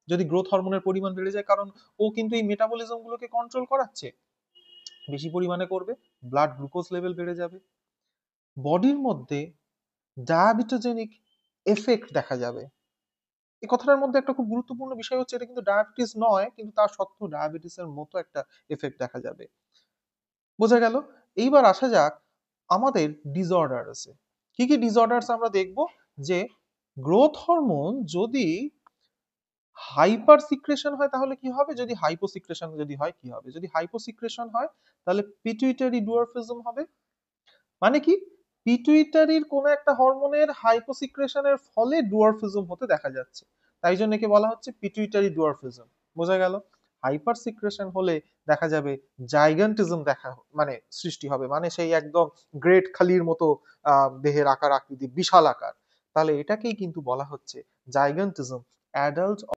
যদি গ্রোথ হরমোনের পরিমাণ বেড়ে যায়, কারণ ও কিন্তু এই মেটাবলিজম গুলোকে কন্ট্রোল করাচ্ছে, বেশি পরিমাণে করবে, ব্লাড গ্লুকোজ লেভেল বেড়ে যাবে, বডির মধ্যে ডায়াবেটোজেনিক এফেক্ট দেখা যাবে। এই কথাটার মধ্যে একটা খুব গুরুত্বপূর্ণ বিষয় হচ্ছে, এটা কিন্তু ডায়াবেটিস নয়, কিন্তু তার সত্ত্বেও ডায়াবেটিসের মতো একটা এফেক্ট দেখা যাবে। বোঝা গেল? এইবার আসা যাক আমাদের ডিসঅর্ডার আছে। কি কি ডিসঅর্ডারস আমরা দেখব? যে গ্রোথ হরমোন যদি হাইপার সিক্রেশন হয় তাহলে কি হবে, যদি হাইপো সিক্রেশন যদি হয় কি হবে? যদি হাইপো সিক্রেশন হয় তাহলে পিটুইটারি ডুয়ারফিজম হবে। মানে কি? পিটুইটারির কোন একটা হরমোনের হাইপোসিক্রেশনের ফলে ডুয়ারফিজম হতে দেখা যাচ্ছে, তাই জন্য একে বলা হচ্ছে পিটুইটারি ডুয়ারফিজম। বোঝা গেল? হাইপার সিক্রেশন হলে দেখা যাবে জাইগান্টিজম দেখা মানে সৃষ্টি হবে, মানে সেই একদম গ্রেট খালির মতো দেহের আকার আকৃতি বিশাল আকার, তাহলে এটাকেই কিন্তু বলা হচ্ছে জাইগান্টিজম, অ্যাডাল্ট